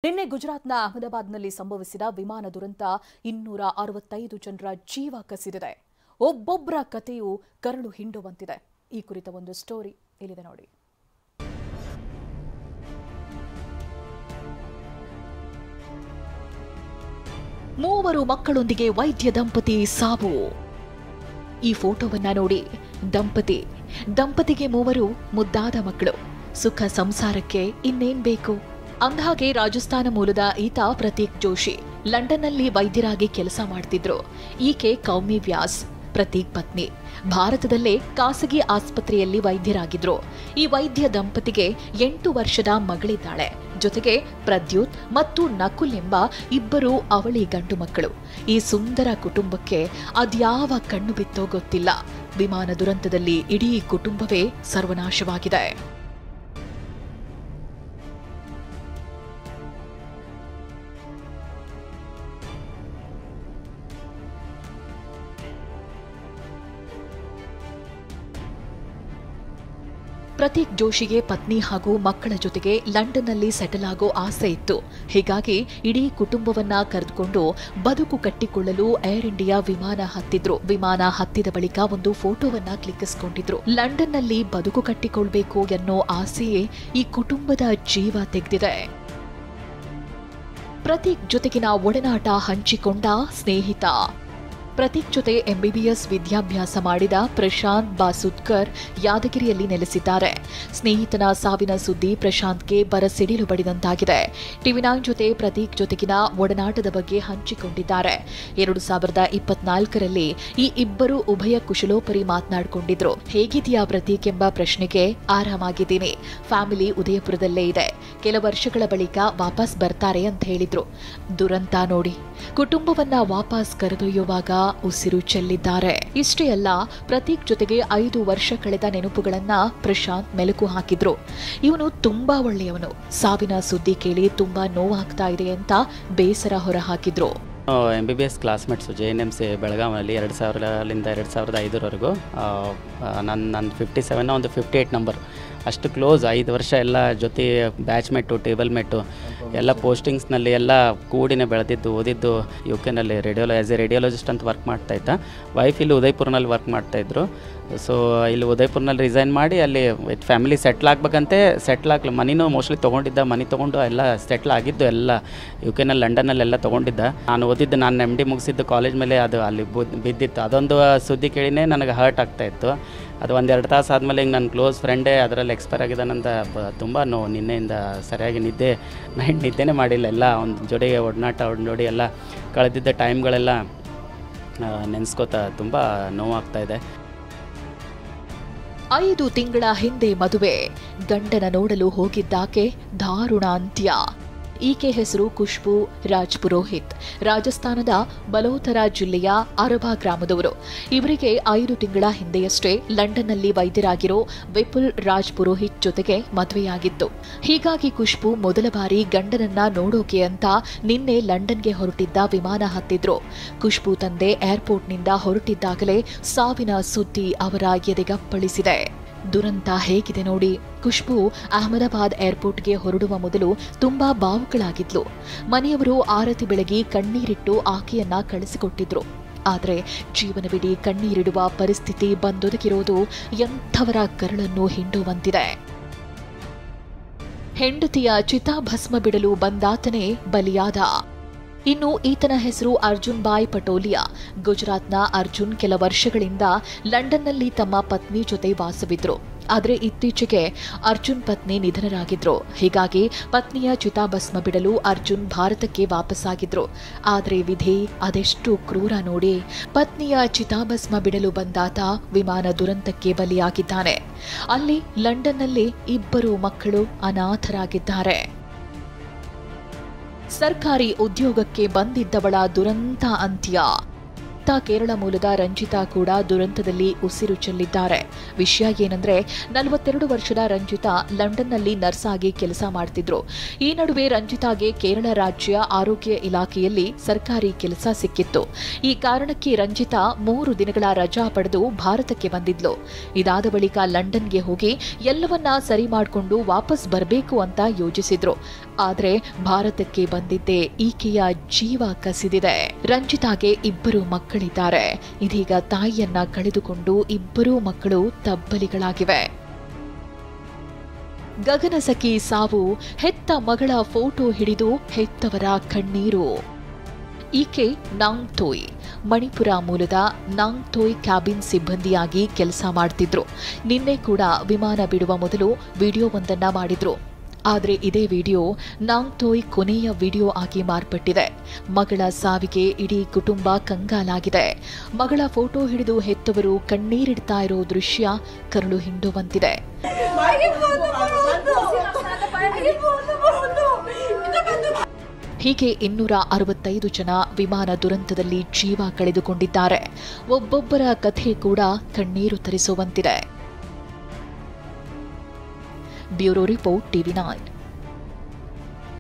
ನಿನ್ನೆ ಗುಜರಾತ್ನ ಅಹಮದಾಬಾದ್ನಲ್ಲಿ ಸಂಭವಿಸಿದ ವಿಮಾನ ದುರಂತ 265 ಜನರ ಜೀವ ಕಸಿದಿದೆ. ಒಬ್ಬೊಬ್ಬರ ಕಥೆಯು ಕರಳು ಹಿಂಡುವಂತಿದೆ. ಈ ಕುರಿತ ಒಂದು ಸ್ಟೋರಿ ಇಲ್ಲಿದೆ ನೋಡಿ. ಮೂವರು ಮಕ್ಕಳೊಂದಿಗೆ ವೈದ್ಯ ದಂಪತಿ ಸಾವು. ಈ ಫೋಟೋವನ್ನ ನೋಡಿ. ದಂಪತಿಗೆ ಮೂವರು ಮುದ್ದಾದ ಮಕ್ಕಳು. ಸುಖ ಸಂಸಾರಕ್ಕೆ ಇನ್ನೇನ್ ಬೇಕು? ಅಂದಹಾಗೆ ರಾಜಸ್ಥಾನ ಮೂಲದ ಈತ ಪ್ರತೀಕ್ ಜೋಶಿ ಲಂಡನ್ನಲ್ಲಿ ವೈದ್ಯರಾಗಿ ಕೆಲಸ ಮಾಡ್ತಿದ್ರು. ಈಕೆ ಕೌಮಿ ವ್ಯಾಸ್, ಪ್ರತೀಕ್ ಪತ್ನಿ. ಭಾರತದಲ್ಲೇ ಖಾಸಗಿ ಆಸ್ಪತ್ರೆಯಲ್ಲಿ ವೈದ್ಯರಾಗಿದ್ರು. ಈ ವೈದ್ಯ ದಂಪತಿಗೆ 8 ವರ್ಷದ ಮಗಳಿದ್ದಾಳೆ. ಜೊತೆಗೆ ಪ್ರದ್ಯುತ್ ಮತ್ತು ನಕುಲ್ ಎಂಬ ಇಬ್ಬರು ಅವಳಿ ಗಂಡು ಮಕ್ಕಳು. ಈ ಸುಂದರ ಕುಟುಂಬಕ್ಕೆ ಅದ್ಯಾವ ಕಣ್ಣು ಬಿತ್ತೋ ಗೊತ್ತಿಲ್ಲ. ವಿಮಾನ ದುರಂತದಲ್ಲಿ ಇಡೀ ಕುಟುಂಬವೇ ಸರ್ವನಾಶವಾಗಿದೆ. ಪ್ರತೀಕ್ ಜೋಶಿಗೆ ಪತ್ನಿ ಹಾಗೂ ಮಕ್ಕಳ ಜೊತೆಗೆ ಲಂಡನ್ನಲ್ಲಿ ಸೆಟಲ್ ಆಗೋ ಆಸೆ ಇತ್ತು. ಹೀಗಾಗಿ ಇಡೀ ಕುಟುಂಬವನ್ನ ಕರೆದುಕೊಂಡು ಬದುಕು ಕಟ್ಟಿಕೊಳ್ಳಲು ಏರ್ ಇಂಡಿಯಾ ವಿಮಾನ ಹತ್ತಿದ್ರು. ವಿಮಾನ ಹತ್ತಿದ ಬಳಿಕ ಒಂದು ಫೋಟೋವನ್ನ ಕ್ಲಿಕ್ಕಿಸಿಕೊಂಡಿದ್ರು. ಲಂಡನ್ನಲ್ಲಿ ಬದುಕು ಕಟ್ಟಿಕೊಳ್ಬೇಕು ಎನ್ನೋ ಆಸೆಯೇ ಈ ಕುಟುಂಬದ ಜೀವ ತೆಗೆದಿದೆ. ಪ್ರತೀಕ್ ಜೊತೆಗಿನ ಒಡನಾಟ ಹಂಚಿಕೊಂಡ ಸ್ನೇಹಿತ. ಪ್ರತೀಕ್ ಜೊತೆ MBBS ವಿದ್ಯಾಭ್ಯಾಸ ಮಾಡಿದ ಪ್ರಶಾಂತ್ ಬಾಸುದ್ಕರ್ ಯಾದಗಿರಿಯಲ್ಲಿ ನೆಲೆಸಿದ್ದಾರೆ. ಸ್ನೇಹಿತನ ಸಾವಿನ ಸುದ್ದಿ ಪ್ರಶಾಂತ್ಗೆ ಬರಸಿಡಿಲು ಬಡಿದಂತಾಗಿದೆ. TV9 ಜೊತೆ ಪ್ರತೀಕ್ ಜೊತೆಗಿನ ಒಡನಾಟದ ಬಗ್ಗೆ ಹಂಚಿಕೊಂಡಿದ್ದಾರೆ. 2024ರಲ್ಲಿ ಈ ಇಬ್ಬರು ಉಭಯ ಕುಶಲೋಪರಿ ಮಾತನಾಡಿಕೊಂಡಿದ್ರು. ಹೇಗಿದೆಯಾ ಪ್ರತೀಕ್ ಎಂಬ ಪ್ರಶ್ನೆಗೆ ಆರಾಮಾಗಿದ್ದೀನಿ, ಫ್ಯಾಮಿಲಿ ಉದಯಪುರದಲ್ಲೇ ಇದೆ, ಕೆಲ ವರ್ಷಗಳ ಬಳಿಕ ವಾಪಸ್ ಬರ್ತಾರೆ ಅಂತ ಹೇಳಿದ್ರು. ದುರಂತ ನೋಡಿ, ಕುಟುಂಬವನ್ನ ವಾಪಸ್ ಕರೆದೊಯ್ಯುವಾಗ ಉಸಿರು ಚೆಲ್ಲಿದ್ದಾರೆ. ಇಷ್ಟೇ ಅಲ್ಲ, ಪ್ರತೀಕ್ ಜೊತೆಗೆ 5 ವರ್ಷ ಕಳೆದ ನೆನಪುಗಳನ್ನ ಪ್ರಶಾಂತ್ ಮೆಲುಕು ಹಾಕಿದ್ರು. ಇವನು ತುಂಬಾ ಒಳ್ಳೆಯವನು. ಸಾವಿನ ಸುದ್ದಿ ಕೇಳಿ ತುಂಬಾ ನೋವಾಗ್ತಾ ಇದೆ ಅಂತ ಬೇಸರ ಹೊರಹಾಕಿದ್ರು. MBBS ಕ್ಲಾಸ್ಮೇಟ್ಸು JNMC ಬೆಳಗಾವಿಯಲ್ಲಿ 2000ರಿಂದ 2005ವರೆಗೂ. ನನ್ನ 57 ಒಂದು 58 ನಂಬರ್ ಅಷ್ಟು ಕ್ಲೋಸ್. 5 ವರ್ಷ ಎಲ್ಲ ಜೊತೆ ಬ್ಯಾಚ್ಮೇಟು, ಟೇಬಲ್ ಮೇಟು, ಎಲ್ಲ ಪೋಸ್ಟಿಂಗ್ಸ್ನಲ್ಲಿ ಎಲ್ಲ ಕೂಡಿನೇ ಬೆಳೆದಿದ್ದು, ಓದಿದ್ದು. UK ಆ್ಯಸ್ ಎ ರೇಡಿಯೋಲಜಿಸ್ಟ್ ಅಂತ ವರ್ಕ್ ಮಾಡ್ತಾಯಿದ್ದ. ವೈಫ್ ಇಲ್ಲಿ ಉದಯಪುರ್ನಲ್ಲಿ ವರ್ಕ್ ಮಾಡ್ತಾಯಿದ್ರು. ಸೊ ಇಲ್ಲಿ ಉದಯಪುರ್ನಲ್ಲಿ ರಿಸೈನ್ ಮಾಡಿ ಅಲ್ಲಿ ಫ್ಯಾಮಿಲಿ ಸೆಟ್ಲ್ ಆಗ್ಬೇಕಂತೆ ಮನಿನೂ ಮೋಸ್ಟ್ಲಿ ತೊಗೊಂಡಿದ್ದ. ಮನಿ ತೊಗೊಂಡು ಎಲ್ಲ ಸೆಟ್ಲ್ ಆಗಿದ್ದು ಎಲ್ಲ UK ಲಂಡನ್ನಲ್ಲೆಲ್ಲ ತೊಗೊಂಡಿದ್ದ. ನಾನು ಓದಿದ್ದು, ನಾನು MD ಮುಗಿಸಿದ್ದು ಕಾಲೇಜ್ ಮೇಲೆ ಅದು ಅಲ್ಲಿ ಬಿದ್ದಿತ್ತು. ಅದೊಂದು ಸುದ್ದಿ ಕೇಳಿನೇ ನನಗೆ ಹರ್ಟ್ ಆಗ್ತಾಯಿತ್ತು. ಅದು 1-2 ತಾಸು ಆದಮೇಲೆ ಹಿಂಗೆ ನನ್ನ ಕ್ಲೋಸ್ ಫ್ರೆಂಡೇ ಅದರಲ್ಲಿ ಎಕ್ಸ್ಪೈರ್ ಆಗಿದ್ದಾನಂತ ತುಂಬ ನೋವು. ನಿನ್ನೆಯಿಂದ ಸರಿಯಾಗಿ ನೈಟ್ ನಿದ್ದೆನೇ ಮಾಡಿಲ್ಲ. ಎಲ್ಲ ಒಂದು ಜೋಡಿ ಒಡನಾಟ ಜೋಡಿ ಎಲ್ಲ ಕಳೆದಿದ್ದ ಟೈಮ್ಗಳೆಲ್ಲ ನೆನೆಸ್ಕೋತಾ ತುಂಬ ನೋವಾಗ್ತಾಯಿದೆ. 5 ತಿಂಗಳ ಹಿಂದೆ ಮದುವೆ. ಗಂಡನ ನೋಡಲು ಹೋಗಿದ್ದಾಕೆ ದಾರುಣ ಅಂತ್ಯ. ಈಕೆ ಹೆಸರು ಖುಷ್ಬೂ ರಾಜ್ ಪುರೋಹಿತ್. ರಾಜಸ್ಥಾನದ ಬಲೋತರಾ ಜಿಲ್ಲೆಯ ಅರಬಾ ಗ್ರಾಮದವರು. ಇವರಿಗೆ 5 ತಿಂಗಳ ಹಿಂದೆಯಷ್ಟೇ ಲಂಡನ್ನಲ್ಲಿ ವೈದ್ಯರಾಗಿರೋ ವಿಪುಲ್ ರಾಜ್ ಪುರೋಹಿತ್ ಜೊತೆಗೆ ಮದುವೆಯಾಗಿತ್ತು. ಹೀಗಾಗಿ ಖುಷ್ಬೂ ಮೊದಲ ಬಾರಿ ಗಂಡನನ್ನ ನೋಡೋಕೆ ಅಂತ ನಿನ್ನೆ ಲಂಡನ್ಗೆ ಹೊರಟಿದ್ದ ವಿಮಾನ ಹತ್ತಿದ್ರು. ಖುಷ್ಬೂ ತಂದೆ ಏರ್ಪೋರ್ಟ್ನಿಂದ ಹೊರಟಿದ್ದಾಗಲೇ ಸಾವಿನ ಸುದ್ದಿ ಅವರ ಎದೆಗಪ್ಪಳಿಸಿದೆ. ದುರಂತ ಹೇಗಿದೆ ನೋಡಿ. ಖುಷ್ಬೂ ಅಹಮದಾಬಾದ್ ಏರ್ಪೋರ್ಟ್ಗೆ ಹೊರಡುವ ಮೊದಲು ತುಂಬಾ ಭಾವುಕಳಾಗಿದ್ಲು. ಮನೆಯವರು ಆರತಿ ಬೆಳಗಿ ಕಣ್ಣೀರಿಟ್ಟು ಆಕೆಯನ್ನ ಕಳಿಸಿಕೊಟ್ಟಿದ್ರು. ಆದರೆ ಜೀವನವಿಡೀ ಕಣ್ಣೀರಿಡುವ ಪರಿಸ್ಥಿತಿ ಬಂದೊದಗಿರೋದು ಎಂಥವರ ಕರಳನ್ನು ಹಿಂಡುವಂತಿದೆ. ಹೆಂಡತಿಯ ಚಿತಾಭಸ್ಮ ಬಿಡಲು ಬಂದಾತನೇ ಬಲಿಯಾದ. ಇನ್ನು ಈತನ ಹೆಸರು ಅರ್ಜುನ್ ಬಾಯ್ ಪಟೋಲಿಯಾ. ಗುಜರಾತ್ನ ಅರ್ಜುನ್ ಕೆಲ ವರ್ಷಗಳಿಂದ ಲಂಡನ್ನಲ್ಲಿ ತಮ್ಮ ಪತ್ನಿ ಜೊತೆ ವಾಸವಿದ್ರು. ಆದರೆ ಇತ್ತೀಚೆಗೆ ಅರ್ಜುನ್ ಪತ್ನಿ ನಿಧನರಾಗಿದ್ರು. ಹೀಗಾಗಿ ಪತ್ನಿಯ ಚಿತಾಭಸ್ಮ ಬಿಡಲು ಅರ್ಜುನ್ ಭಾರತಕ್ಕೆ ವಾಪಸ್ಸಾಗಿದ್ರು. ಆದರೆ ವಿಧಿ ಅದೆಷ್ಟು ಕ್ರೂರ ನೋಡಿ. ಪತ್ನಿಯ ಚಿತಾಭಸ್ಮ ಬಿಡಲು ಬಂದಾತ ವಿಮಾನ ದುರಂತಕ್ಕೆ ಬಲಿಯಾಗಿದ್ದಾನೆ. ಅಲ್ಲಿ ಲಂಡನ್ನಲ್ಲಿ ಇಬ್ಬರು ಮಕ್ಕಳು ಅನಾಥರಾಗಿದ್ದಾರೆ. ಸರ್ಕಾರಿ ಉದ್ಯೋಗಕ್ಕೆ ಬಂದಿದ್ದವಳ ದುರಂತ ಅಂತ್ಯ. ಇತ್ತ ಕೇರಳ ಮೂಲದ ರಂಜಿತಾ ಕೂಡ ದುರಂತದಲ್ಲಿ ಉಸಿರು ಚೆಲ್ಲಿದ್ದಾರೆ. ವಿಷಯ ಏನಂದ್ರೆ 42 ವರ್ಷದ ರಂಜಿತಾ ಲಂಡನ್ನಲ್ಲಿ ನರ್ಸ್ ಆಗಿ ಕೆಲಸ ಮಾಡ್ತಿದ್ರು. ಈ ನಡುವೆ ರಂಜಿತಾಗೆ ಕೇರಳ ರಾಜ್ಯ ಆರೋಗ್ಯ ಇಲಾಖೆಯಲ್ಲಿ ಸರ್ಕಾರಿ ಕೆಲಸ ಸಿಕ್ಕಿತ್ತು. ಈ ಕಾರಣಕ್ಕೆ ರಂಜಿತಾ 3 ದಿನಗಳ ರಜಾ ಪಡೆದು ಭಾರತಕ್ಕೆ ಬಂದಿದ್ಲು. ಇದಾದ ಬಳಿಕ ಲಂಡನ್ಗೆ ಹೋಗಿ ಎಲ್ಲವನ್ನ ಸರಿ ಮಾಡಿಕೊಂಡು ವಾಪಸ್ ಬರಬೇಕು ಅಂತ ಯೋಜಿಸಿದ್ರು. ಆದ್ರೆ ಭಾರತಕ್ಕೆ ಬಂದಿದ್ದೇ ಈಕೆಯ ಜೀವ ಕಸಿದಿದೆ. ರಂಜಿತಾಗೆ 2 ಮಕ್ಕಳಿದ್ದಾರೆ. ಇದೀಗ ತಾಯಿಯನ್ನ ಕಳೆದುಕೊಂಡು 2 ಮಕ್ಕಳು ತಬ್ಬಲಿಗಳಾಗಿವೆ. ಗಗನಸಖಿ ಸಾವು, ಹೆತ್ತ ಮಗಳ ಫೋಟೋ ಹಿಡಿದು ಹೆತ್ತವರ ಕಣ್ಣೀರು. ಈಕೆ ನಾಂಗ್ ಥೋಯ್, ಮಣಿಪುರ ಮೂಲದ ನಾಂಗ್ ಥೋಯ್ ಕ್ಯಾಬಿನ್ ಸಿಬ್ಬಂದಿಯಾಗಿ ಕೆಲಸ ಮಾಡ್ತಿದ್ರು. ನಿನ್ನೆ ಕೂಡ ವಿಮಾನ ಬಿಡುವ ಮೊದಲು ವಿಡಿಯೋವೊಂದನ್ನ ಮಾಡಿದ್ರು. ಆದರೆ ಇದೇ ವಿಡಿಯೋ ನಾಂಗ್ ಥೋಯ್ ಕೊನೆಯ ವಿಡಿಯೋ ಆಗಿ ಮಾರ್ಪಟ್ಟಿದೆ. ಮಗಳ ಸಾವಿಗೆ ಇಡೀ ಕುಟುಂಬ ಕಂಗಾಲಾಗಿದೆ. ಮಗಳ ಫೋಟೋ ಹಿಡಿದು ಹೆತ್ತವರು ಕಣ್ಣೀರಿಡ್ತಾ ಇರೋ ದೃಶ್ಯ ಕರುಳು ಹಿಂಡುವಂತಿದೆ. ಹೀಗೆ 265 ಜನ ವಿಮಾನ ದುರಂತದಲ್ಲಿ ಜೀವ ಕಳೆದುಕೊಂಡಿದ್ದಾರೆ. ಒಬ್ಬೊಬ್ಬರ ಕಥೆ ಕೂಡ ಕಣ್ಣೀರು ತರಿಸುವಂತಿದೆ. Bureau report, TV9.